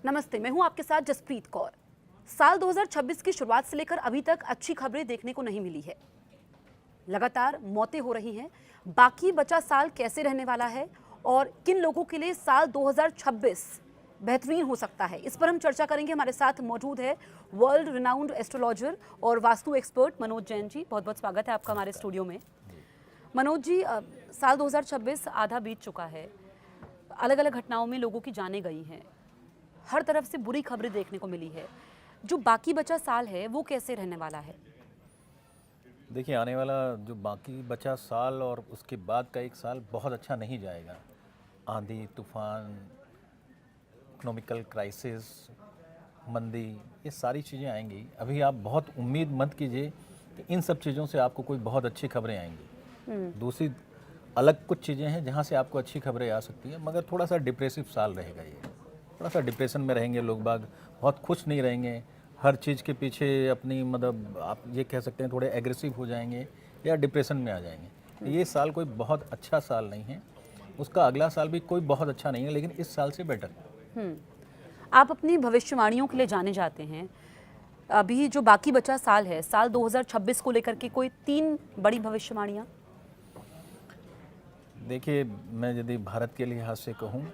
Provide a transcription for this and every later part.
नमस्ते, मैं हूं आपके साथ जसप्रीत कौर। साल 2026 की शुरुआत से लेकर अभी तक अच्छी खबरें देखने को नहीं मिली है। लगातार मौतें हो रही हैं। बाकी बचा साल कैसे रहने वाला है और किन लोगों के लिए साल 2026 बेहतरीन हो सकता है, इस पर हम चर्चा करेंगे। हमारे साथ मौजूद है वर्ल्ड रिनाउंड एस्ट्रोलॉजर और वास्तु एक्सपर्ट मनोज जैन जी। बहुत बहुत स्वागत है आपका हमारे स्टूडियो में। मनोज जी, साल 2026 आधा बीत चुका है। अलग अलग घटनाओं में लोगों की जानें गई हैं, हर तरफ से बुरी खबरें देखने को मिली है। जो बाकी बचा साल है वो कैसे रहने वाला है? देखिए, आने वाला जो बाकी बचा साल और उसके बाद का एक साल बहुत अच्छा नहीं जाएगा। आंधी, तूफान, इकोनॉमिकल क्राइसिस, मंदी, ये सारी चीज़ें आएंगी। अभी आप बहुत उम्मीद मत कीजिए कि इन सब चीज़ों से आपको कोई बहुत अच्छी खबरें आएंगी। दूसरी अलग कुछ चीज़ें हैं जहाँ से आपको अच्छी खबरें आ सकती हैं, मगर थोड़ा सा डिप्रेसिव साल रहेगा ये। थोड़ा सा डिप्रेशन में रहेंगे लोग बाग, बहुत खुश नहीं रहेंगे। हर चीज़ के पीछे अपनी मतलब आप ये कह सकते हैं थोड़े एग्रेसिव हो जाएंगे या डिप्रेशन में आ जाएंगे। ये साल कोई बहुत अच्छा साल नहीं है। उसका अगला साल भी कोई बहुत अच्छा नहीं है, लेकिन इस साल से बेटर। आप अपनी भविष्यवाणियों के लिए जाने जाते हैं। अभी जो बाकी बचा साल है, साल 2026 को लेकर के कोई 3 बड़ी भविष्यवाणियां? देखिए, मैं यदि भारत के लिहाज से कहूँ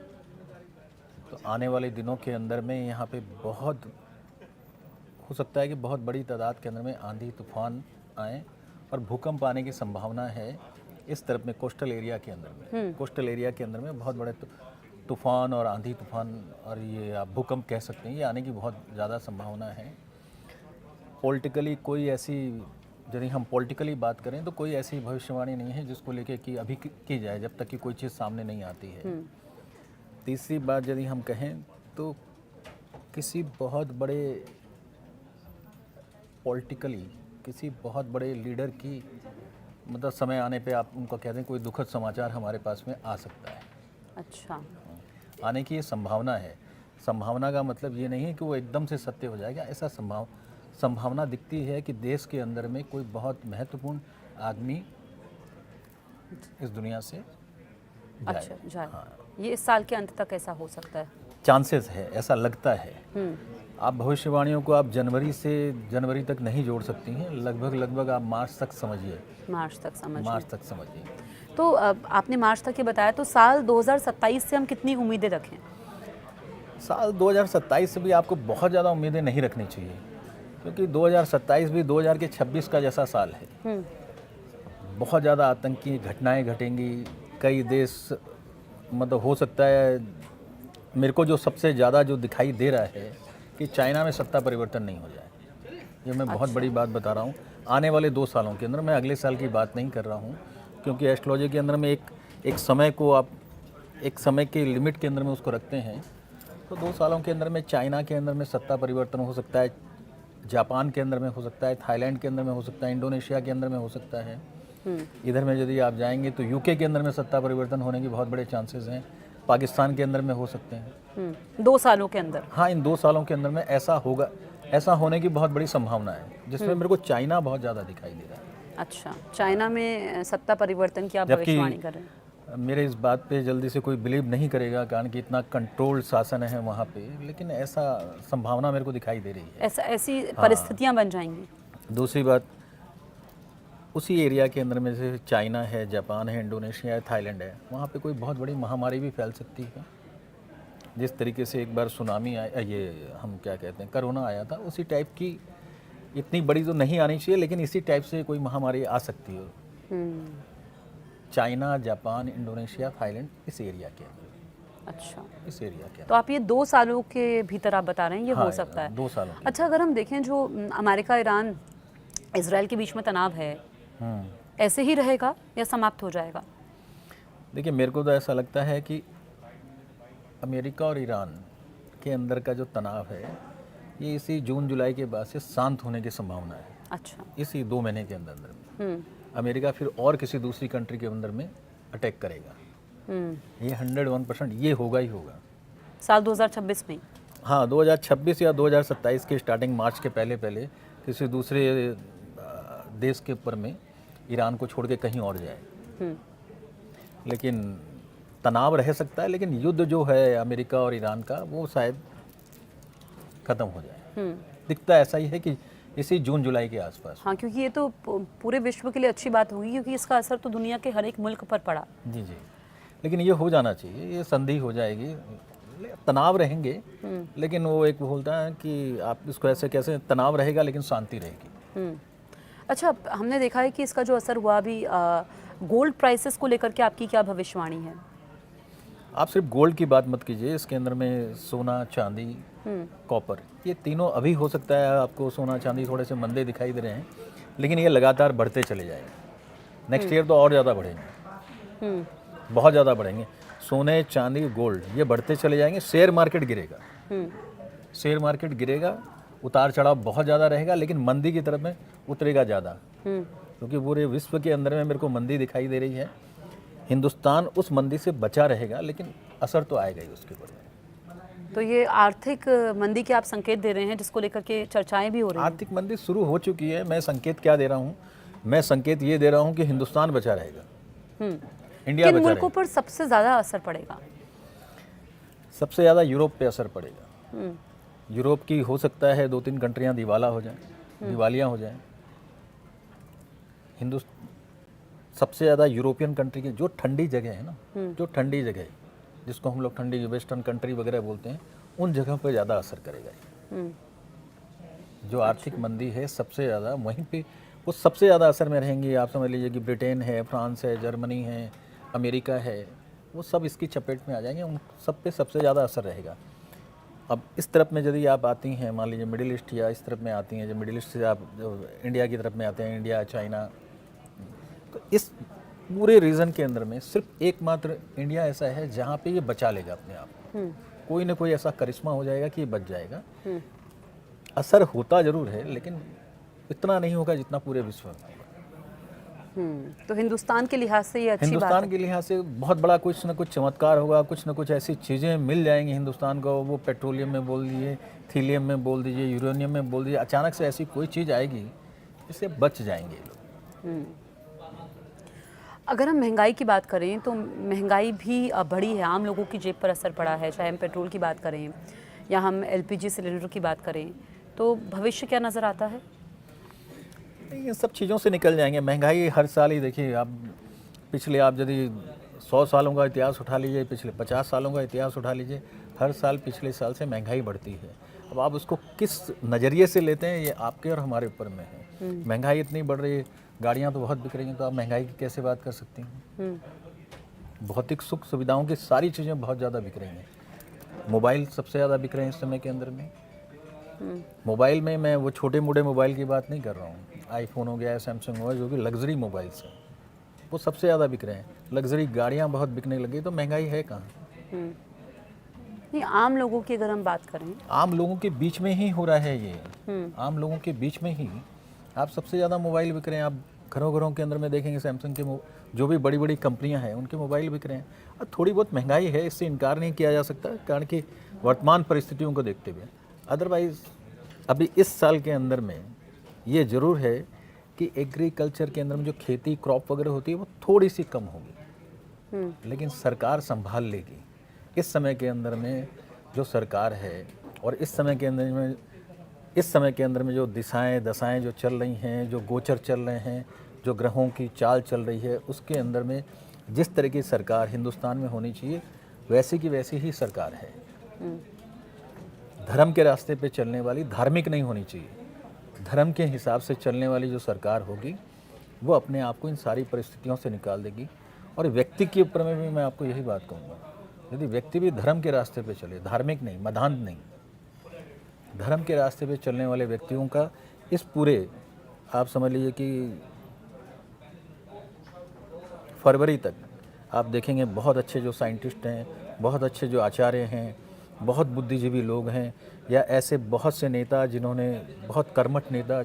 तो आने वाले दिनों के अंदर में यहाँ पे बहुत हो सकता है कि बहुत बड़ी तादाद के अंदर में आंधी तूफान आए और भूकंप आने की संभावना है। इस तरफ में कोस्टल एरिया के अंदर में कोस्टल एरिया के अंदर में बहुत बड़े तूफान और आंधी तूफान और ये आप भूकंप कह सकते हैं, ये आने की बहुत ज़्यादा संभावना है। पॉलिटिकली कोई ऐसी, यदि हम पॉलिटिकली बात करें तो कोई ऐसी भविष्यवाणी नहीं है जिसको लेके कि अभी की जाए, जब तक कि कोई चीज़ सामने नहीं आती है। तीसरी बात यदि हम कहें तो किसी बहुत बड़े पॉलिटिकली किसी बहुत बड़े लीडर की मतलब समय आने पे आप उनको कहते हैं कोई दुखद समाचार हमारे पास में आ सकता है। अच्छा, आने की ये संभावना है। संभावना का मतलब ये नहीं है कि वो एकदम से सत्य हो जाएगा। ऐसा संभावना दिखती है कि देश के अंदर में कोई बहुत महत्वपूर्ण आदमी इस दुनिया से जाए। अच्छा जाए। हाँ, ये इस साल के अंत तक ऐसा हो सकता है? चांसेस है, ऐसा लगता है। आप भविष्यवाणियों को आप जनवरी से जनवरी तक नहीं जोड़ सकती हैं। लगभग आप मार्च तक समझिए। मार्च तक समझिए। तो आपने मार्च तक ये बताया, तो साल 2027 से हम कितनी उम्मीदें रखें? साल 2027 से भी आपको बहुत ज़्यादा उम्मीदें नहीं रखनी चाहिए, क्योंकि 2027 भी 2026 का जैसा साल है। बहुत ज़्यादा आतंकी घटनाएं घटेंगी। कई देश मतलब हो सकता है, मेरे को जो सबसे ज़्यादा जो दिखाई दे रहा है कि चाइना में सत्ता परिवर्तन नहीं हो जाए। ये मैं बहुत बड़ी बात बता रहा हूँ। आने वाले 2 सालों के अंदर, मैं अगले साल की बात नहीं कर रहा हूँ, क्योंकि एस्ट्रोलॉजी के अंदर में एक समय को आप एक समय के लिमिट के अंदर में उसको रखते हैं। तो 2 सालों के अंदर में चाइना के अंदर में सत्ता परिवर्तन हो सकता है, जापान के अंदर में हो सकता है, थाईलैंड के अंदर में हो सकता है, इंडोनेशिया के अंदर में हो सकता है। इधर में यदि आप जाएंगे तो यूके के अंदर में सत्ता परिवर्तन होने के बहुत बड़े चांसेस हैं। पाकिस्तान के अंदर में हो सकते हैं 2 सालों के अंदर। हाँ, इन 2 सालों के अंदर में ऐसा होगा, ऐसा होने की बहुत बड़ी संभावना है, जिसमें मेरे को चाइना बहुत ज़्यादा दिखाई दे रहा है। अच्छा, चाइना में सत्ता परिवर्तन की आप भविष्यवाणी कर रहे हैं? मेरे इस बात पे जल्दी से कोई बिलीव नहीं करेगा, कारण कि इतना कंट्रोल्ड शासन है वहाँ पे, लेकिन ऐसा संभावना मेरे को दिखाई दे रही है। ऐसी परिस्थितियां बन जाएंगी। दूसरी बात, उसी एरिया के अंदर में जैसे चाइना है, जापान है, इंडोनेशिया है, थाईलैंड है, वहाँ पे कोई बहुत बड़ी महामारी भी फैल सकती है। जिस तरीके से एक बार सुनामी आया, ये हम क्या कहते हैं, कोरोना आया था, उसी टाइप की, इतनी बड़ी तो नहीं आनी चाहिए, लेकिन इसी टाइप से कोई महामारी आ सकती है। चाइना, जापान, इंडोनेशिया, थाईलैंड, इस एरिया के अंदर। अच्छा, इस एरिया के तो आप ये 2 सालों के भीतर आप बता रहे हैं ये हाँ, हो सकता है? 2 सालों अच्छा, अगर हम देखें जो अमेरिका, ईरान, इजराइल के बीच में तनाव है, ऐसे ही रहेगा या समाप्त हो जाएगा? देखिए, मेरे को तो ऐसा लगता है कि अमेरिका और ईरान के अंदर का जो तनाव है, ये इसी जून जुलाई के बाद से शांत होने की संभावना है। अच्छा, इसी 2 महीने के अंदर में अमेरिका फिर और किसी दूसरी कंट्री के अंदर में अटैक करेगा। ये 101% ये होगा ही होगा साल 2026 में। हाँ, 2026 या 2027 के स्टार्टिंग मार्च के पहले पहले किसी दूसरे देश के ऊपर में ईरान को छोड़ के कहीं और जाए। लेकिन तनाव रह सकता है, लेकिन युद्ध जो है अमेरिका और ईरान का, वो शायद ख़त्म हो जाए। दिखता ऐसा ही है कि इसी जून जुलाई के आसपास। हाँ, क्योंकि ये तो पूरे विश्व के लिए अच्छी बात होगी, क्योंकि इसका असर तो दुनिया के हर एक मुल्क पर पड़ा। जी जी, लेकिन ये हो जाना चाहिए, ये संधि हो जाएगी। तनाव रहेंगे, लेकिन वो एक बोलता है कि आप इसको ऐसे कैसे, तनाव रहेगा लेकिन शांति रहेगी। अच्छा, हमने देखा है कि इसका जो असर हुआ अभी गोल्ड प्राइसेस को लेकर के आपकी क्या भविष्यवाणी है? आप सिर्फ गोल्ड की बात मत कीजिए, इसके अंदर में सोना, चांदी, कॉपर, ये तीनों अभी हो सकता है आपको सोना चांदी थोड़े से मंदे दिखाई दे रहे हैं, लेकिन ये लगातार बढ़ते चले जाएंगे। नेक्स्ट ईयर तो और ज़्यादा बढ़ेंगे, बहुत ज़्यादा बढ़ेंगे। सोने, चांदी, गोल्ड ये बढ़ते चले जाएंगे। शेयर मार्केट गिरेगा, शेयर मार्केट गिरेगा, उतार चढ़ाव बहुत ज़्यादा रहेगा, लेकिन मंदी की तरफ में उतरेगा ज़्यादा, क्योंकि पूरे विश्व के अंदर में मेरे को मंदी दिखाई दे रही है। हिंदुस्तान उस मंदी से बचा रहेगा, लेकिन असर तो आएगा ही उसके ऊपर। तो ये आर्थिक मंदी के आप संकेत दे रहे हैं, जिसको लेकर के चर्चाएं भी हो रही हैं। आर्थिक मंदी शुरू हो चुकी है। मैं संकेत क्या दे रहा हूँ? मैं संकेत ये दे रहा हूँ कि हिंदुस्तान बचा रहेगा, इंडिया किन बचा मुल्कों रहेगा। पर सबसे ज़्यादा असर पड़ेगा? सबसे ज़्यादा यूरोप पे असर पड़ेगा। यूरोप की हो सकता है 2-3 कंट्रियाँ दिवाला हो जाएं, दिवालियाँ हो जाएं। सबसे ज़्यादा यूरोपियन कंट्री की जो ठंडी जगह है ना, जो ठंडी जगह है, जिसको हम लोग ठंडी वेस्टर्न कंट्री वगैरह बोलते हैं, उन जगह पर ज़्यादा असर करेगा ये। जो आर्थिक मंदी है सबसे ज़्यादा वहीं पे, वो सबसे ज़्यादा असर में रहेंगी। आप समझ लीजिए कि ब्रिटेन है, फ्रांस है, जर्मनी है, अमेरिका है, वो सब इसकी चपेट में आ जाएंगे। उन सब पे सबसे ज़्यादा असर रहेगा। अब इस तरफ में यदि आप आती हैं, मान लीजिए मिडिल ईस्ट या इस तरफ में आती हैं, जो मिडिल ईस्ट से आप जो इंडिया की तरफ में आते हैं, इंडिया, चाइना, तो इस पूरे रीजन के अंदर में सिर्फ एकमात्र इंडिया ऐसा है जहाँ पे ये बचा लेगा अपने आप। कोई ना कोई ऐसा करिश्मा हो जाएगा कि ये बच जाएगा। असर होता जरूर है, लेकिन इतना नहीं होगा जितना पूरे विश्व में होगा। तो हिंदुस्तान के लिहाज से ये अच्छी बात हिंदुस्तान है। के लिहाज से बहुत बड़ा कुछ ना कुछ चमत्कार होगा, कुछ ना कुछ ऐसी चीज़ें मिल जाएंगी हिंदुस्तान को। वो पेट्रोलियम में बोल दीजिए, थीलियम में बोल दीजिए, यूरेनियम में बोल दीजिए, अचानक से ऐसी कोई चीज़ आएगी जिससे बच जाएंगे लोग। अगर हम महंगाई की बात करें तो महंगाई भी बढ़ी है, आम लोगों की जेब पर असर पड़ा है। चाहे हम पेट्रोल की बात करें या हम LPG सिलेंडर की बात करें, तो भविष्य क्या नज़र आता है? ये सब चीज़ों से निकल जाएंगे। महंगाई हर साल ही देखिए, आप पिछले आप यदि 100 सालों का इतिहास उठा लीजिए, पिछले 50 सालों का इतिहास उठा लीजिए, हर साल पिछले साल से महंगाई बढ़ती है। अब आप उसको किस नज़रिए से लेते हैं, ये आपके और हमारे ऊपर में है। महंगाई इतनी बढ़ रही है, गाड़ियाँ तो बहुत बिक रही हैं, तो आप महंगाई की कैसे बात कर सकती हैं? भौतिक सुख सुविधाओं की सारी चीज़ें बहुत ज़्यादा बिक रही हैं। मोबाइल सबसे ज़्यादा बिक रहे हैं इस समय के अंदर में। मोबाइल में मैं वो छोटे मोटे मोबाइल की बात नहीं कर रहा हूँ। आईफोन हो गया, सैमसंग हो गया, जो कि लग्जरी मोबाइल्स हैं, वो सबसे ज़्यादा बिक रहे हैं। लग्जरी गाड़ियाँ बहुत बिकने लगी, तो महंगाई है कहाँ? नहीं, आम लोगों की अगर हम बात करें, आम लोगों के बीच में ही हो रहा है ये। आम लोगों के बीच में ही आप सबसे ज़्यादा मोबाइल बिक रहे हैं। आप घरों घरों के अंदर में देखेंगे सैमसंग के जो भी बड़ी बड़ी कंपनियां हैं उनके मोबाइल बिक रहे हैं। और थोड़ी बहुत महंगाई है, इससे इनकार नहीं किया जा सकता, कारण कि वर्तमान परिस्थितियों को देखते हुए। अदरवाइज़ अभी इस साल के अंदर में ये ज़रूर है कि एग्रीकल्चर के अंदर में जो खेती क्रॉप वगैरह होती है वो थोड़ी सी कम होगी, लेकिन सरकार संभाल लेगी। इस समय के अंदर में जो सरकार है और इस समय के अंदर में जो दिशाएं दशाएं जो चल रही हैं, जो गोचर चल रहे हैं, जो ग्रहों की चाल चल रही है, उसके अंदर में जिस तरह की सरकार हिंदुस्तान में होनी चाहिए वैसी की वैसी ही सरकार है। धर्म के रास्ते पे चलने वाली, धार्मिक नहीं होनी चाहिए, धर्म के हिसाब से चलने वाली जो सरकार होगी वो अपने आप को इन सारी परिस्थितियों से निकाल देगी। और व्यक्ति के ऊपर में भी मैं आपको यही बात कहूँगा, यदि व्यक्ति भी धर्म के रास्ते पे चले, धार्मिक नहीं, मधांध नहीं, धर्म के रास्ते पे चलने वाले व्यक्तियों का इस पूरे, आप समझ लीजिए कि फरवरी तक आप देखेंगे बहुत अच्छे जो साइंटिस्ट हैं, बहुत अच्छे जो आचार्य हैं, बहुत बुद्धिजीवी लोग हैं, या ऐसे बहुत से नेता जिन्होंने, बहुत कर्मठ नेता,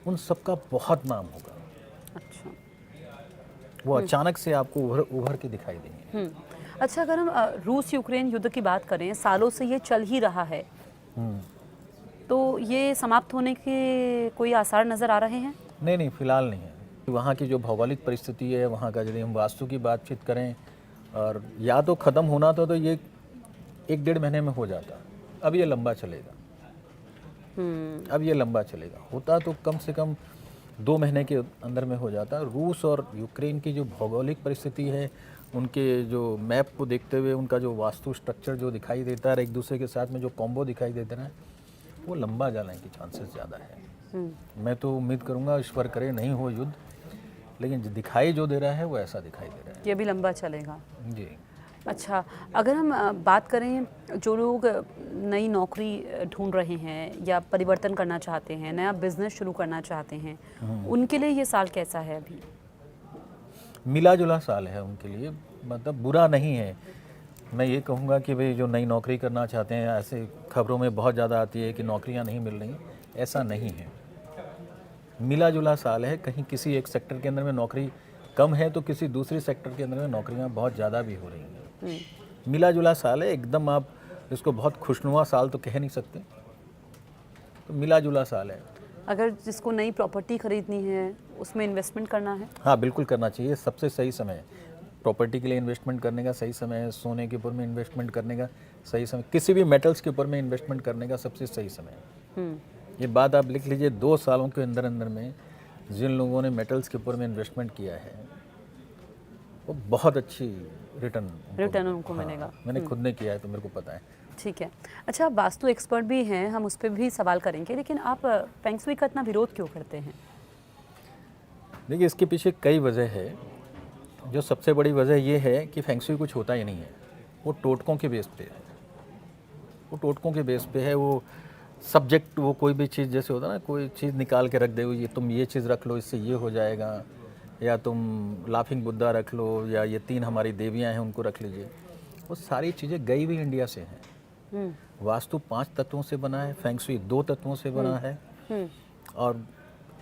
उन सबका बहुत नाम होगा। अच्छा, वो अचानक से आपको उभर के दिखाई देंगे। अच्छा, अगर हम रूस यूक्रेन युद्ध की बात करें, सालों से ये चल ही रहा है, तो ये समाप्त होने के कोई आसार नज़र आ रहे हैं? नहीं, फिलहाल नहीं है। वहाँ की जो भौगोलिक परिस्थिति है, वहाँ का यदि हम वास्तु की बातचीत करें, और या तो ख़त्म होना तो ये 1-1.5 महीने में हो जाता, अब ये लंबा चलेगा। अब ये लंबा चलेगा। होता तो कम से कम 2 महीने के अंदर में हो जाता। रूस और यूक्रेन की जो भौगोलिक परिस्थिति है, उनके जो मैप को देखते हुए उनका जो वास्तु स्ट्रक्चर जो दिखाई देता है, एक दूसरे के साथ में जो कॉम्बो दिखाई देता है, वो लंबा जाने की चांसेस ज़्यादा है। मैं तो उम्मीद करूँगा, ईश्वर करे नहीं हो युद्ध, लेकिन दिखाई जो दे रहा है वो ऐसा दिखाई दे रहा है। ये भी लंबा चलेगा जी। अच्छा, अगर हम बात करें जो लोग नई नौकरी ढूंढ रहे हैं या परिवर्तन करना चाहते हैं, नया बिजनेस शुरू करना चाहते हैं, उनके लिए ये साल कैसा है? अभी मिला जुला साल है उनके लिए, मतलब बुरा नहीं है। मैं ये कहूँगा कि भाई जो नई नौकरी करना चाहते हैं, ऐसे खबरों में बहुत ज़्यादा आती है कि नौकरियाँ नहीं मिल रही, ऐसा नहीं है। मिला जुला साल है। कहीं किसी एक सेक्टर के अंदर में नौकरी कम है तो किसी दूसरे सेक्टर के अंदर में नौकरियाँ बहुत ज़्यादा भी हो रही हैं। मिला जुला साल है, एकदम आप इसको बहुत खुशनुमा साल तो कह नहीं सकते, तो मिला जुला साल है। अगर जिसको नई प्रॉपर्टी खरीदनी है, उसमें इन्वेस्टमेंट करना है? हाँ, बिल्कुल करना चाहिए। सबसे सही समय है प्रॉपर्टी के लिए इन्वेस्टमेंट करने का, सही समय है सोने के ऊपर में इन्वेस्टमेंट करने का सही समय, किसी भी मेटल्स के ऊपर में इन्वेस्टमेंट करने का सबसे सही समय है। ये बात आप लिख लीजिए। 2 सालों के अंदर अंदर में जिन लोगों ने मेटल्स के ऊपर में इन्वेस्टमेंट किया है, वो बहुत अच्छी रिटर्न उनको मिलेगा। मैंने खुद ने किया है तो मेरे को पता है। ठीक है। अच्छा, आप वास्तु एक्सपर्ट भी हैं, हम उस पर भी सवाल करेंगे, लेकिन आप फेंग शुई का इतना विरोध क्यों करते हैं? देखिए, इसके पीछे कई वजह है। जो सबसे बड़ी वजह ये है कि फेंग शुई कुछ होता ही नहीं है, वो टोटकों के बेस पे है। वो टोटकों के बेस पे है। वो सब्जेक्ट, वो कोई भी चीज़ जैसे होता है ना, कोई चीज़ निकाल के रख दे, ये तुम ये चीज़ रख लो इससे ये हो जाएगा, या तुम लाफिंग बुद्धा रख लो, या ये 3 हमारी देवियाँ हैं उनको रख लीजिए। वो सारी चीज़ें गई हुई इंडिया से हैं। वास्तु 5 तत्वों से बना है, फेंग शुई 2 तत्वों से बना है। और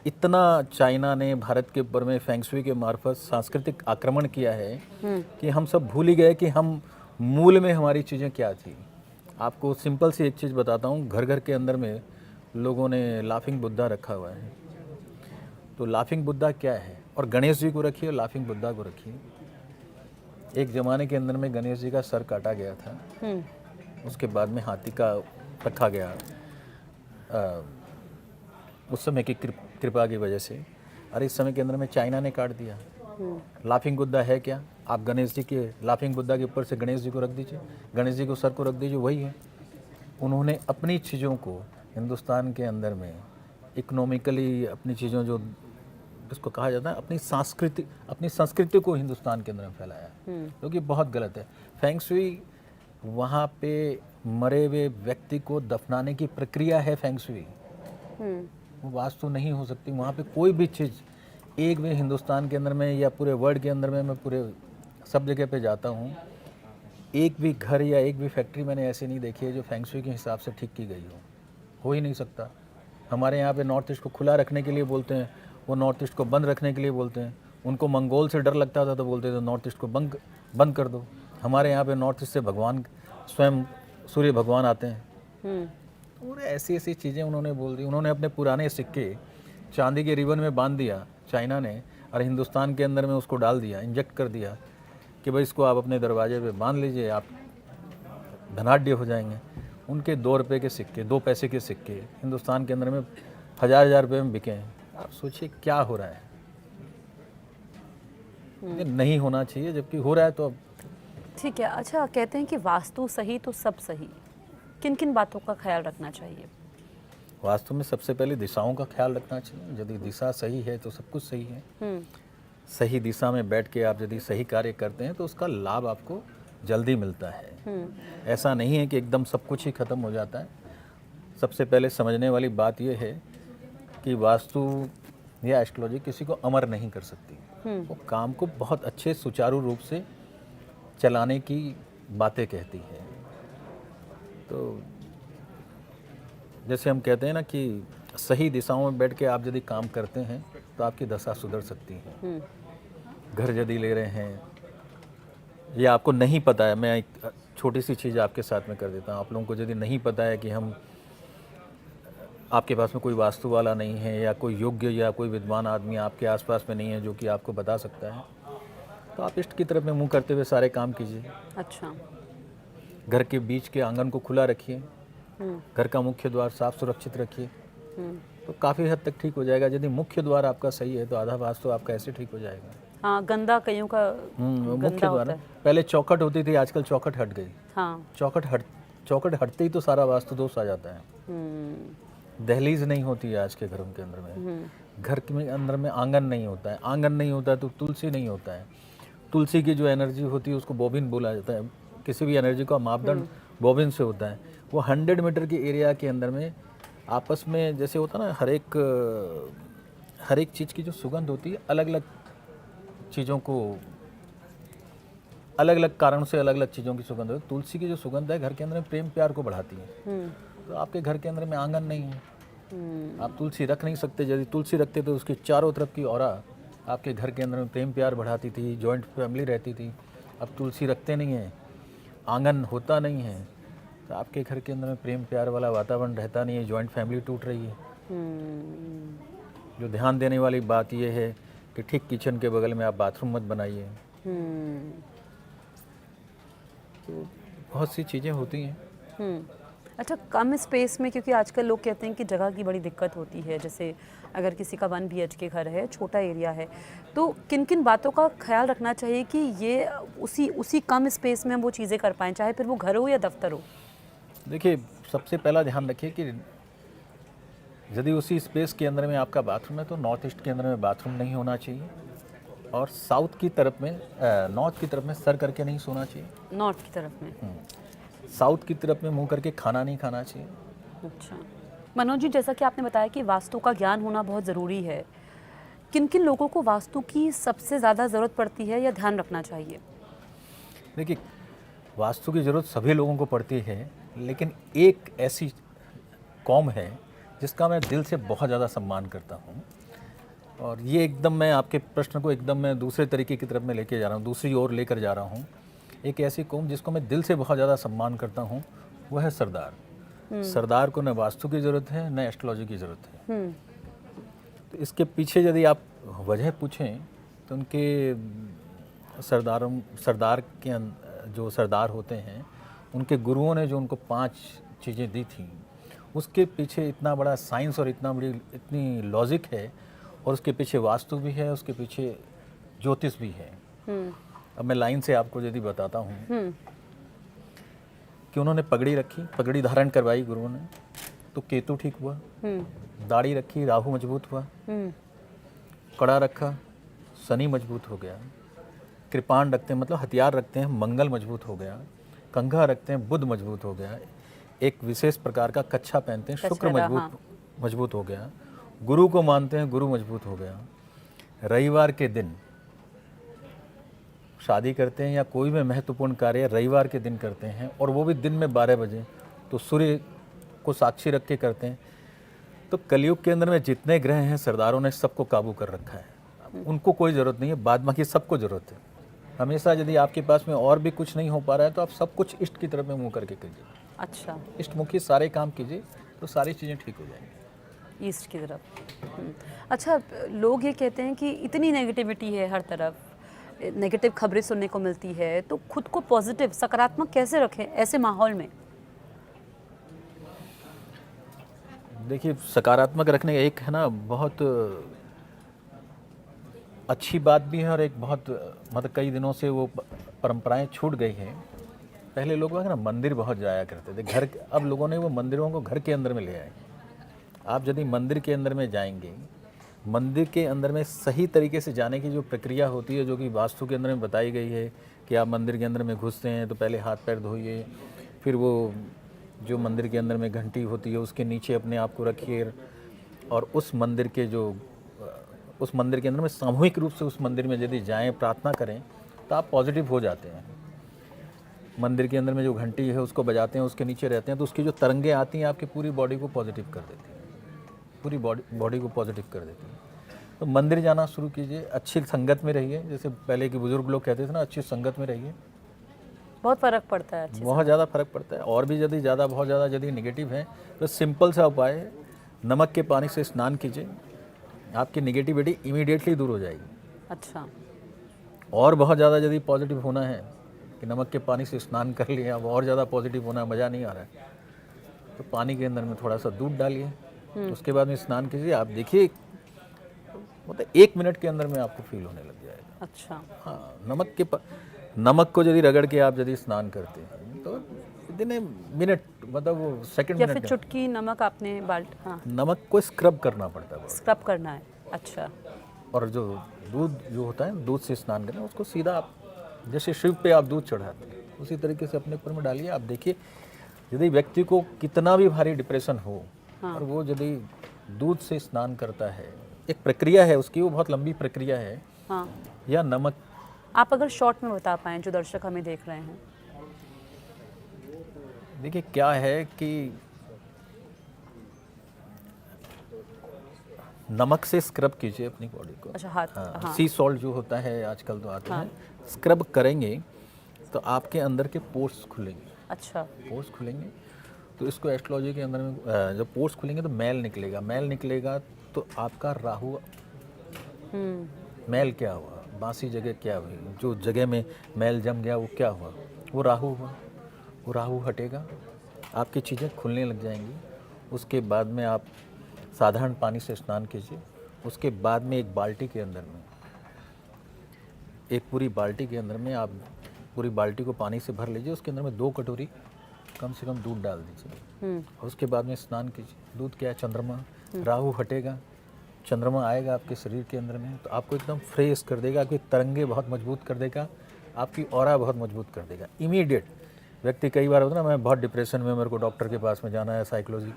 इतना चाइना ने भारत के ऊपर में फेंग शुई के मार्फत सांस्कृतिक आक्रमण किया है कि हम सब भूल ही गए कि हम मूल में हमारी चीज़ें क्या थी। आपको सिंपल सी एक चीज़ बताता हूँ। घर घर के अंदर में लोगों ने लाफिंग बुद्धा रखा हुआ है। तो लाफिंग बुद्धा क्या है? और गणेश जी को रखिए, लाफिंग बुद्धा को रखिए। एक ज़माने के अंदर में गणेश जी का सर काटा गया था, उसके बाद में हाथी का रखा गया उस समय की कृपा की वजह से। और इस समय के अंदर में चाइना ने काट दिया। लाफिंग बुद्धा है क्या? आप गणेश जी के लाफिंग बुद्धा के ऊपर से गणेश जी को रख दीजिए, गणेश जी को सर को रख दीजिए, वही है। उन्होंने अपनी चीज़ों को हिंदुस्तान के अंदर में इकोनॉमिकली अपनी चीज़ों, जो इसको कहा जाता है, अपनी संस्कृति को हिंदुस्तान के अंदर में फैलाया, जो कि बहुत गलत है। फेंग शुई वहाँ पे मरे हुए व्यक्ति को दफनाने की प्रक्रिया है फेंग शुई, वो वास्तु नहीं हो सकती। वहाँ पे कोई भी चीज़, एक भी हिंदुस्तान के अंदर में या पूरे वर्ल्ड के अंदर में, मैं पूरे सब जगह पे जाता हूँ, एक भी घर या एक भी फैक्ट्री मैंने ऐसे नहीं देखी है जो फेंग शुई के हिसाब से ठीक की गई हो ही नहीं सकता। हमारे यहाँ पे नॉर्थ ईस्ट को खुला रखने के लिए बोलते हैं, वो नॉर्थ ईस्ट को बंद रखने के लिए बोलते हैं। उनको मंगोल से डर लगता था तो बोलते थे नॉर्थ ईस्ट को बंद कर दो। हमारे यहाँ पे नॉर्थ ईस्ट से भगवान स्वयं सूर्य भगवान आते हैं। और ऐसी ऐसी चीज़ें उन्होंने बोल दी। उन्होंने अपने पुराने सिक्के चांदी के रिबन में बांध दिया चाइना ने, और हिंदुस्तान के अंदर में उसको डाल दिया, इंजेक्ट कर दिया कि भाई इसको आप अपने दरवाजे पे बांध लीजिए, आप धनाढ्य हो जाएंगे। उनके 2 रुपये के सिक्के, 2 पैसे के सिक्के हिंदुस्तान के अंदर में 1000 रुपये में बिके हैं। आप सोचिए क्या हो रहा है। ये नहीं होना चाहिए, जबकि हो रहा है। तो अब ठीक है। अच्छा, कहते हैं कि वास्तु सही तो सब सही, किन किन बातों का ख्याल रखना चाहिए? वास्तु में सबसे पहले दिशाओं का ख्याल रखना चाहिए। यदि दिशा सही है तो सब कुछ सही है। सही दिशा में बैठ के आप यदि सही कार्य करते हैं तो उसका लाभ आपको जल्दी मिलता है। ऐसा नहीं है कि एकदम सब कुछ ही खत्म हो जाता है। सबसे पहले समझने वाली बात यह है कि वास्तु या एस्ट्रोलॉजी किसी को अमर नहीं कर सकती। वो काम को बहुत अच्छे सुचारू रूप से चलाने की बातें कहती है। तो जैसे हम कहते हैं ना कि सही दिशाओं में बैठ के आप यदि काम करते हैं तो आपकी दशा सुधर सकती है। घर यदि ले रहे हैं, ये आपको नहीं पता है, मैं एक छोटी सी चीज़ आपके साथ में कर देता हूँ। आप लोगों को यदि नहीं पता है कि आपके पास में कोई वास्तु वाला नहीं है, या कोई योग्य या कोई विद्वान आदमी आपके आसपास में नहीं है जो कि आपको बता सकता है, तो आप इष्ट की तरफ में मुंह करते हुए सारे काम कीजिए। अच्छा। घर के बीच के आंगन को खुला रखिए, घर का मुख्य द्वार साफ सुरक्षित रखिए, तो काफ़ी हद तक ठीक हो जाएगा। यदि मुख्य द्वार आपका सही है तो आधा वास्तु आपका ऐसे ठीक हो जाएगा। हाँ, गंदा कईयों का मुख्य गंदा द्वार होता है। है। पहले चौखट होती थी, आजकल चौखट हट गई। हाँ। चौखट हटते ही तो सारा वास्तु दोष आ जाता है। हम्म। दहलीज नहीं होती है आज के घरों के अंदर में। घर के अंदर में आंगन नहीं होता है, आंगन नहीं होता है तो तुलसी नहीं होता है। तुलसी की जो एनर्जी होती है उसको बोबिन बोला जाता है। किसी भी एनर्जी का मापदंड बोबिन से होता है। वो 100 मीटर के एरिया के अंदर में आपस में जैसे होता है ना, हर एक चीज़ की जो सुगंध होती है अलग अलग चीज़ों को, अलग अलग कारण से अलग अलग चीज़ों की सुगंध होती है। तुलसी की जो सुगंध है घर के अंदर में प्रेम प्यार को बढ़ाती है। तो आपके घर के अंदर में आंगन नहीं है, आप तुलसी रख नहीं सकते। यदि तुलसी रखते तो उसकी चारों तरफ की ऑरा आपके घर के अंदर में प्रेम प्यार बढ़ाती थी, जॉइंट फैमिली रहती थी। अब तुलसी रखते नहीं हैं, आंगन होता नहीं है, तो आपके घर के अंदर में प्रेम प्यार वाला वातावरण रहता नहीं है, जॉइंट फैमिली टूट रही है। जो ध्यान देने वाली बात यह है कि ठीक किचन के बगल में आप बाथरूम मत बनाइए। तो बहुत सी चीज़ें होती हैं। अच्छा, कम स्पेस में, क्योंकि आजकल लोग कहते हैं कि जगह की बड़ी दिक्कत होती है, जैसे अगर किसी का 1 BHK घर है, छोटा एरिया है, तो किन किन बातों का ख्याल रखना चाहिए कि ये उसी कम स्पेस में हम वो चीज़ें कर पाएँ, चाहे फिर वो घर हो या दफ्तर हो? देखिए, सबसे पहला ध्यान रखिए कि यदि उसी स्पेस के अंदर में आपका बाथरूम है तो नॉर्थ ईस्ट के अंदर में बाथरूम नहीं होना चाहिए, और साउथ की तरफ में नॉर्थ की तरफ में सर करके नहीं सोना चाहिए। नॉर्थ की तरफ में। साउथ की तरफ में मुंह करके खाना नहीं खाना चाहिए। अच्छा मनोज जी, जैसा कि आपने बताया कि वास्तु का ज्ञान होना बहुत ज़रूरी है, किन किन लोगों को वास्तु की सबसे ज़्यादा ज़रूरत पड़ती है या ध्यान रखना चाहिए? देखिए, वास्तु की ज़रूरत सभी लोगों को पड़ती है, लेकिन एक ऐसी कौम है जिसका मैं दिल से बहुत ज़्यादा सम्मान करता हूँ, और ये एकदम मैं आपके प्रश्न को एकदम मैं दूसरे तरीके की तरफ में लेके जा रहा हूँ, दूसरी ओर लेकर जा रहा हूँ। एक ऐसी कौम जिसको मैं दिल से बहुत ज़्यादा सम्मान करता हूँ, वो है सरदार। सरदार को न वास्तु की ज़रूरत है न एस्ट्रोलॉजी की ज़रूरत है। तो इसके पीछे यदि आप वजह पूछें तो उनके सरदार के जो सरदार होते हैं, उनके गुरुओं ने जो उनको 5 चीज़ें दी थी, उसके पीछे इतना बड़ा साइंस और इतनी लॉजिक है, और उसके पीछे वास्तु भी है, उसके पीछे ज्योतिष भी है। अब मैं लाइन से आपको यदि बताता हूँ कि उन्होंने पगड़ी रखी, पगड़ी धारण करवाई गुरुओं ने, तो केतु ठीक हुआ। दाढ़ी रखी, राहु मजबूत हुआ। कड़ा रखा, शनि मजबूत हो गया। कृपाण रखते हैं, मतलब हथियार रखते हैं, मंगल मजबूत हो गया। कंघा रखते हैं, बुध मजबूत हो गया। एक विशेष प्रकार का कच्छा पहनते हैं, शुक्र मजबूत हो गया। गुरु को मानते हैं, गुरु मजबूत हो गया। रविवार के दिन शादी करते हैं या कोई भी महत्वपूर्ण कार्य रविवार के दिन करते हैं, और वो भी दिन में 12 बजे, तो सूर्य को साक्षी रख के करते हैं। तो कलयुग के अंदर में जितने ग्रह हैं, सरदारों ने सबको काबू कर रखा है। उनको कोई ज़रूरत नहीं है, बाद बाकी सबको ज़रूरत है। हमेशा यदि आपके पास में और भी कुछ नहीं हो पा रहा है तो आप सब कुछ इष्ट की तरफ में मुँह करके कीजिए। अच्छा, इष्टमुखी सारे काम कीजिए तो सारी चीज़ें ठीक हो जाएंगी। ईस्ट की तरफ। अच्छा, लोग ये कहते हैं कि इतनी नेगेटिविटी है, हर तरफ नेगेटिव खबरें सुनने को मिलती है, तो खुद को पॉजिटिव सकारात्मक कैसे रखें ऐसे माहौल में? देखिए, सकारात्मक रखने एक है ना, बहुत अच्छी बात भी है, और एक बहुत मतलब कई दिनों से वो परंपराएं छूट गई हैं। पहले लोग ना मंदिर बहुत जाया करते थे, घर, अब लोगों ने वो मंदिरों को घर के अंदर में ले आए। आप यदि मंदिर के अंदर में जाएंगे, मंदिर के अंदर में सही तरीके से जाने की जो प्रक्रिया होती है, जो कि वास्तु के अंदर में बताई गई है कि आप मंदिर के अंदर में घुसते हैं तो पहले हाथ पैर धोइए, फिर वो जो मंदिर के अंदर में घंटी होती है उसके नीचे अपने आप को रखिए, और उस मंदिर के अंदर में सामूहिक रूप से उस मंदिर में यदि जाएं, प्रार्थना करें, तो आप पॉजिटिव हो जाते हैं। मंदिर के अंदर में जो घंटी है उसको बजाते हैं, उसके नीचे रहते हैं, तो उसकी जो तरंगें आती हैं आपकी पूरी बॉडी को पॉजिटिव कर देती हैं, पूरी बॉडी को पॉजिटिव कर देती हैं। तो मंदिर जाना शुरू कीजिए, अच्छी संगत में रहिए, जैसे पहले के बुजुर्ग लोग कहते थे ना, अच्छी संगत में रहिए, बहुत फ़र्क पड़ता है। बहुत ज़्यादा फर्क पड़ता है। और भी यदि बहुत ज़्यादा यदि निगेटिव है तो सिंपल सा उपाय है, नमक के पानी से स्नान कीजिए, आपकी निगेटिविटी इमीडिएटली दूर हो जाएगी। अच्छा, और बहुत ज़्यादा यदि पॉजिटिव होना है कि नमक के पानी से स्नान कर लिया, अब और ज़्यादा पॉजिटिव होना, मज़ा नहीं आ रहा है, तो पानी के अंदर में थोड़ा सा दूध डालिए, उसके बाद में स्नान कीजिए। आप देखिए मतलब 1 मिनट के अंदर में आपको फील होने लग जाएगा। अच्छा। हाँ, नमक को यदि रगड़ के आप यदि स्नान करते हैं तो इतने मिनट मतलब वो सेकंड या मिनट फिर में चुटकी नमक आपने हाँ नमक को स्क्रब करना पड़ता है। स्क्रब करना है। अच्छा। और जो दूध जो होता है दूध से स्नान करना उसको सीधा आप जैसे शिव पे आप दूध चढ़ाते हैं उसी तरीके से अपने ऊपर में डालिए। आप देखिए यदि व्यक्ति को कितना भी भारी डिप्रेशन हो और वो यदि दूध से स्नान करता है, एक प्रक्रिया है उसकी, वो बहुत लंबी प्रक्रिया है। हाँ, या नमक, आप अगर शॉर्ट में बता पाएं जो दर्शक हमें देख रहे हैं। देखिए क्या है कि नमक से स्क्रब कीजिए अपनी बॉडी को। अच्छा, हाथ। हाँ। सी सॉल्ट जो होता है आजकल तो आते हैं, स्क्रब करेंगे तो आपके अंदर के पोर्स खुलेंगे। अच्छा। पोर्स खुलेंगे तो इसको एस्ट्रोलॉजी के अंदर में जब पोर्स खुलेंगे तो मैल निकलेगा तो आपका राहु, मैल क्या हुआ, बासी जगह क्या हुई, जो जगह में मैल जम गया वो क्या हुआ, वो राहु हुआ। वो राहु हटेगा, आपकी चीज़ें खुलने लग जाएंगी। उसके बाद में आप साधारण पानी से स्नान कीजिए। उसके बाद में एक बाल्टी के अंदर में, एक पूरी बाल्टी के अंदर में आप पूरी बाल्टी को पानी से भर लीजिए। उसके अंदर में 2 कटोरी कम से कम दूध डाल दीजिए और उसके बाद में स्नान कीजिए। दूध क्या है, चंद्रमा, राहु हटेगा, चंद्रमा आएगा आपके शरीर के अंदर में तो आपको एकदम फ्रेश कर देगा, आपकी तरंगे बहुत मजबूत कर देगा, आपकी ऑरा बहुत मजबूत कर देगा। इमीडिएट व्यक्ति कई बार होता है ना, मैं बहुत डिप्रेशन में, मेरे को डॉक्टर के पास में जाना है, साइकोलॉजी,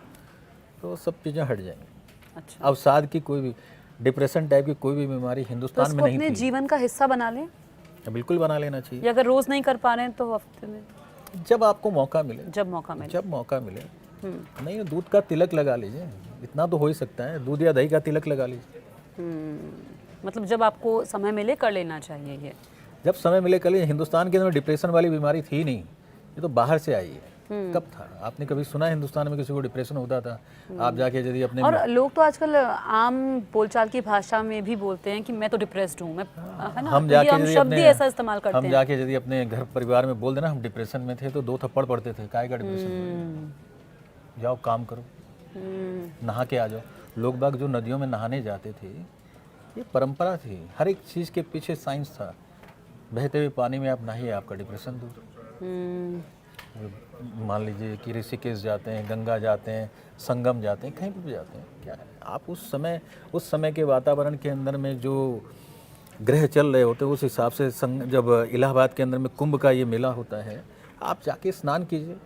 तो सब चीज़ें हट जाएंगी। अच्छा। अवसाद की कोई भी, डिप्रेशन टाइप की कोई भी बीमारी तो हिंदुस्तान इसको में नहीं अपने थी। जीवन का हिस्सा बना लें, बिल्कुल बना लेना चाहिए। या अगर रोज नहीं कर पा रहे हैं तो हफ्ते में जब आपको मौका मिले, जब मौका मिले। नहीं दूध का तिलक लगा लीजिए, इतना तो हो ही सकता है, दूध या दही का तिलक लगा लीजिए। मतलब जब आपको समय मिले कर लेना चाहिए ये। जब समय मिले कर लीजिए। हिंदुस्तान के अंदर डिप्रेशन वाली बीमारी थी नहीं, ये तो बाहर से आई है। कब था, आपने कभी सुना है हिंदुस्तान में किसी को डिप्रेशन होता था? आप जाके यदि अपने और लोग तो आजकल आम बोलचाल की भाषा में भी बोलते हैं कि मैं तो डिप्रेस्ड हूँ, मैं, है ना, हम तो ये जाके हम यदि शब्द ही अपने ऐसा इस्तेमाल करते हम हैं। जाके यदि अपने घर परिवार में बोल देना हम डिप्रेशन में थे तो 2 थप्पड़ पड़ते थे, काहे का डिप्रेशन, जाओ काम करो, नहा के आ जाओ। लोग बाग जो नदियों में नहाने जाते थे, ये परंपरा थी, हर एक चीज़ के पीछे साइंस था। बहते हुए पानी में आप नहाइए, आपका डिप्रेशन दूर। मान लीजिए कि ऋषिकेश जाते हैं, गंगा जाते हैं, संगम जाते हैं, कहीं पर भी जाते हैं, क्या है, आप उस समय के वातावरण के अंदर में जो ग्रह चल रहे होते हैं उस हिसाब से जब इलाहाबाद के अंदर में कुंभ का ये मेला होता है, आप जाके स्नान कीजिए।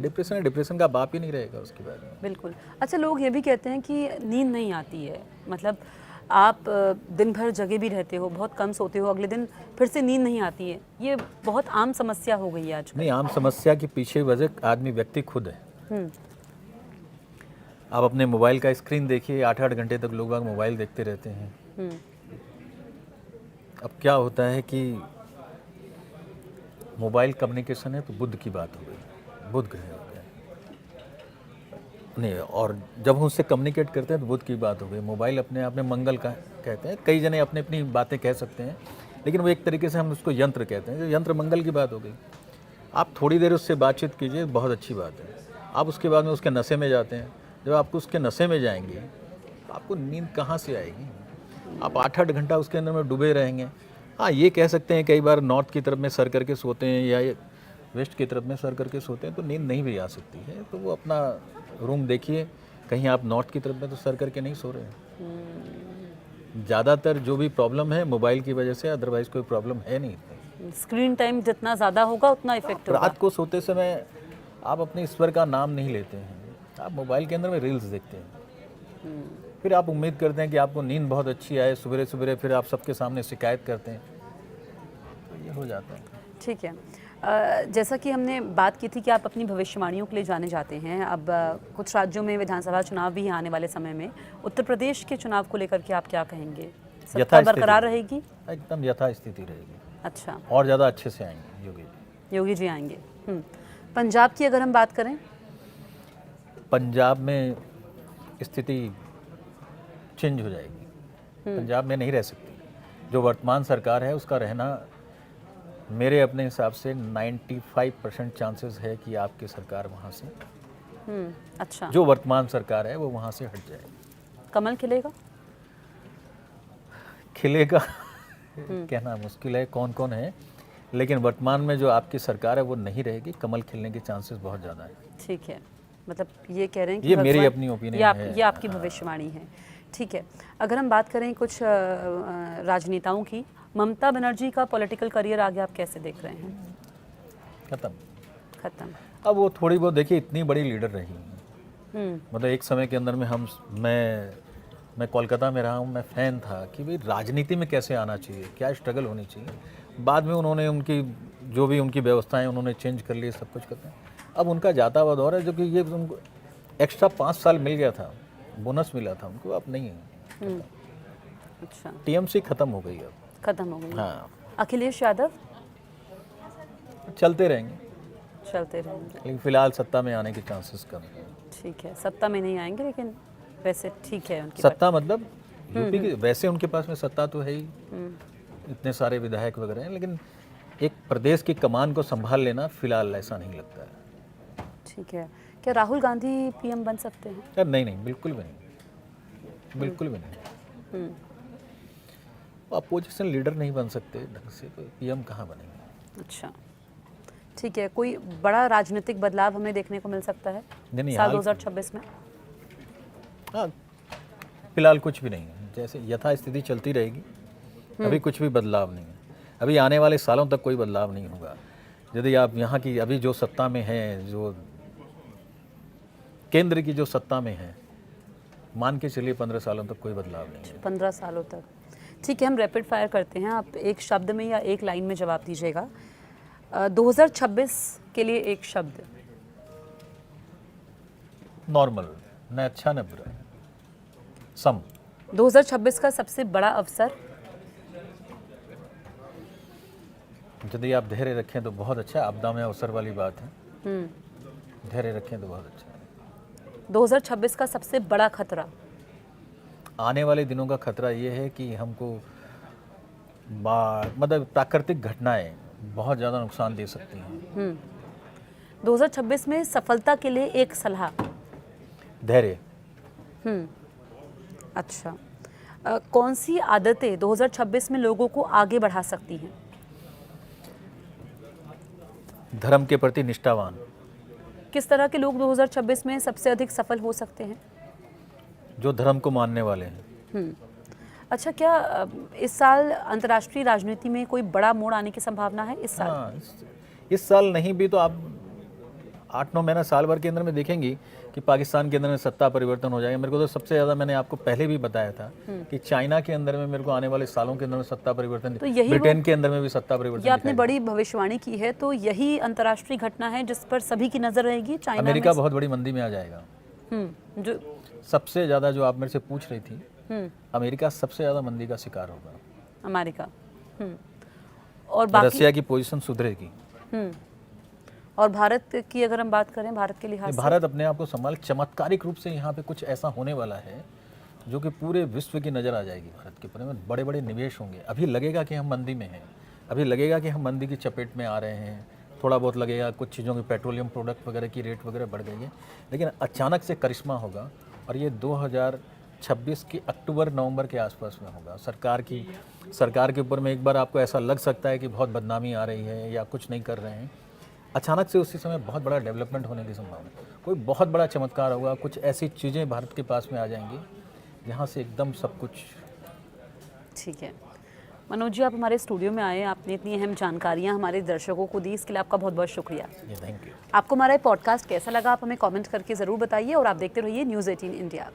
डिप्रेशन का बाप ही नहीं रहेगा उसके बाद में। बिल्कुल। अच्छा, लोग ये भी कहते हैं कि नींद नहीं आती है, मतलब आप दिन भर जगे भी रहते हो, बहुत कम सोते हो, अगले दिन फिर से नींद नहीं आती है, ये बहुत आम समस्या हो गई है आज। नहीं, आम समस्या के पीछे वजह आदमी व्यक्ति खुद है। आप अपने मोबाइल का स्क्रीन देखिए, 8-8 घंटे तक लोग बाग मोबाइल देखते रहते हैं। अब क्या होता है कि मोबाइल कम्युनिकेशन है तो बुध की बात हो गई, बुध ग्रह हो गया नहीं, और जब हम उससे कम्युनिकेट करते हैं तो बुध की बात हो गई। मोबाइल अपने आप में मंगल का कहते हैं, कई जने अपने अपनी बातें कह सकते हैं, लेकिन वो एक तरीके से हम उसको यंत्र कहते हैं, जो यंत्र मंगल की बात हो गई। आप थोड़ी देर उससे बातचीत कीजिए, बहुत अच्छी बात है। आप उसके बाद में उसके नशे में जाते हैं, जब आपको उसके नशे में जाएंगे तो आपको नींद कहाँ से आएगी? आप 8-8 घंटा उसके अंदर में डूबे रहेंगे। हाँ, ये कह सकते हैं कई बार नॉर्थ की तरफ में सर करके सोते हैं या वेस्ट की तरफ में सर करके सोते हैं तो नींद नहीं भी आ सकती है, तो वो अपना रूम देखिए, कहीं आप नॉर्थ की तरफ में तो सर करके नहीं सो रहे हैं। ज़्यादातर जो भी प्रॉब्लम है मोबाइल की वजह से, अदरवाइज कोई प्रॉब्लम है नहीं। स्क्रीन टाइम जितना ज़्यादा होगा उतना इफेक्ट होगा। रात को सोते समय आप अपने ईश्वर का नाम नहीं लेते हैं, आप मोबाइल के अंदर में रील्स देखते हैं, फिर आप उम्मीद करते हैं कि आपको नींद बहुत अच्छी आए, सवेरे सवेरे फिर आप सबके सामने शिकायत करते हैं, तो ये हो जाता है। ठीक है। जैसा कि हमने बात की थी कि आप अपनी भविष्यवाणियों के लिए जाने जाते हैं, अब कुछ राज्यों में विधानसभा चुनाव भी आने वाले समय में, उत्तर प्रदेश के चुनाव को लेकर के आप क्या कहेंगे? सत्ता बरकरार रहेगी? एकदम यथास्थिति रहेगी। अच्छा, और ज़्यादा अच्छे से आएंगे योगी जी आएंगे। पंजाब की अगर हम बात करें, पंजाब में स्थिति चेंज हो जाएगी, पंजाब में नहीं रह सकती। जो वर्तमान सरकार है उसका रहना मेरे अपने हिसाब से 95% चांसेस है कि आपकी सरकार वहाँ से अच्छा, जो वर्तमान सरकार है वो वहाँ से हट जाए। कमल खिलेगा? खिलेगा कहना मुश्किल है कौन कौन है, लेकिन वर्तमान में जो आपकी सरकार है वो नहीं रहेगी, कमल खिलने के चांसेस बहुत ज़्यादा है। ठीक है, मतलब ये कह रहे हैं कि ये मेरी भगवान- अपनी ओपिनियन है। ये आपकी भविष्यवाणी है। ठीक है, अगर हम बात करें कुछ राजनेताओं की, ममता बनर्जी का पॉलिटिकल करियर आगे आप कैसे देख रहे हैं? खत्म। अब वो थोड़ी बहुत देखिए इतनी बड़ी लीडर रही हैं। मतलब एक समय के अंदर में मैं कोलकाता में रहा हूँ, मैं फैन था कि भाई राजनीति में कैसे आना चाहिए, क्या स्ट्रगल होनी चाहिए। बाद में उन्होंने उनकी जो भी उनकी व्यवस्थाएं उन्होंने चेंज कर ली, सब कुछ करते हैं। अब उनका जाता हुआ दौर है, जो कि ये उनको एक्स्ट्रा 5 साल मिल गया था, बोनस मिला था उनको, अब नहीं है। अच्छा, टीएमसी खत्म हो गई अब। खत्म हो गई। हाँ, अखिलेश यादव चलते रहेंगे, चलते रहेंगे। लेकिन फिलहाल सत्ता में आने के चांसेस कम हैं। ठीक है, सत्ता में नहीं आएंगे, लेकिन वैसे ठीक है उनकी सत्ता मतलब यूपी की, वैसे उनके पास में सत्ता तो है ही, इतने सारे विधायक वगैरह हैं, लेकिन एक प्रदेश की कमान को संभाल लेना फिलहाल ऐसा नहीं लगता है। ठीक है, क्या राहुल गांधी पीएम बन सकते हैं? यार नहीं, बिल्कुल भी नहीं, बिल्कुल भी नहीं। वो अपोजिशन लीडर नहीं बन सकते ढंग से, तो पीएम कहाँ बनेंगे। अच्छा, ठीक है, कोई बड़ा राजनीतिक बदलाव हमें देखने को मिल सकता है नहीं, साल हाल 2026 में? हाँ, फिलहाल कुछ भी नहीं है, जैसे यथास्थिति चलती रहेगी। अभी कुछ भी बदलाव नहीं है, अभी आने वाले सालों तक कोई बदलाव नहीं होगा। यदि आप यहाँ की अभी जो सत्ता में हैं, जो केंद्र की जो सत्ता में है, मान के चलिए 15 सालों तक कोई बदलाव नहीं है। 15 सालों तक। ठीक है, हम रैपिड फायर करते हैं, आप एक शब्द में या एक लाइन में जवाब दीजिएगा। 2026 के लिए एक शब्द। नॉर्मल, न अच्छा न बुरा, सम। 2026 का सबसे बड़ा अवसर? यदि आप धैर्य रखें तो बहुत अच्छा, आपदा में अवसर वाली बात है। धैर्य रखें तो बहुत अच्छा है। 2026 का सबसे बड़ा खतरा? आने वाले दिनों का खतरा ये है कि हमको मतलब प्राकृतिक घटनाएं बहुत ज़्यादा नुकसान दे सकती हैं। 2026 में सफलता के लिए एक सलाह? धैर्य। अच्छा, कौन सी आदतें 2026 में लोगों को आगे बढ़ा सकती हैं? धर्म के प्रति निष्ठावान। किस तरह के लोग 2026 में सबसे अधिक सफल हो सकते हैं? जो धर्म को मानने वाले हैं। अच्छा, क्या इस साल अंतर्राष्ट्रीय राजनीति में कोई बड़ा मोड़ आने की संभावना है इस साल? हाँ, इस साल नहीं भी तो आप 8-9 महीना साल भर के अंदर में देखेंगी कि पाकिस्तान के अंदर में सत्ता परिवर्तन हो जाएगा। मेरे को तो सबसे ज़्यादा, मैंने आपको पहले भी बताया था कि चाइना के अंदर में मेरे को आने वाले सालों के अंदर में सत्ता परिवर्तन, तो यही ब्रिटेन के अंदर में भी सत्ता परिवर्तन ये आपने दिखाई बड़ी भविष्यवाणी की है, तो यही अंतर्राष्ट्रीय घटना है जिस पर सभी की नजर रहेगी। देगा। चाइना अमेरिका बहुत बड़ी मंदी में आ जाएगा। जो सबसे ज़्यादा, जो आप मेरे से पूछ रही थी, अमेरिका सबसे ज़्यादा मंदी का शिकार होगा। अमेरिका और बाकी रसिया की पोजीशन सुधरेगी। और भारत की अगर हम बात करें, भारत के लिहाज से भारत अपने आप को संभाल, चमत्कारिक रूप से यहाँ पे कुछ ऐसा होने वाला है जो कि पूरे विश्व की नज़र आ जाएगी। भारत के ऊपर में बड़े बड़े निवेश होंगे। अभी लगेगा कि हम मंदी में हैं, अभी लगेगा कि हम मंदी की चपेट में आ रहे हैं, थोड़ा बहुत लगेगा, कुछ चीज़ों की पेट्रोलियम प्रोडक्ट वगैरह की रेट वगैरह बढ़ गई है, लेकिन अचानक से करिश्मा होगा और ये 2026 की अक्टूबर-नवंबर के आसपास में होगा। सरकार के ऊपर में एक बार आपको ऐसा लग सकता है कि बहुत बदनामी आ रही है या कुछ नहीं कर रहे हैं, अचानक से उसी समय बहुत बड़ा डेवलपमेंट होने की संभावना, कोई बहुत बड़ा चमत्कार होगा। कुछ ऐसी चीज़ें भारत के पास में आ जाएंगी जहाँ से एकदम सब कुछ। ठीक है, मनोज जी, आप हमारे स्टूडियो में आए, आपने इतनी अहम जानकारियाँ हमारे दर्शकों को दी, इसके लिए आपका बहुत बहुत शुक्रिया। Thank you. आपको हमारा ये पॉडकास्ट कैसा लगा, आप हमें कमेंट करके ज़रूर बताइए और आप देखते रहिए न्यूज़ 18 इंडिया।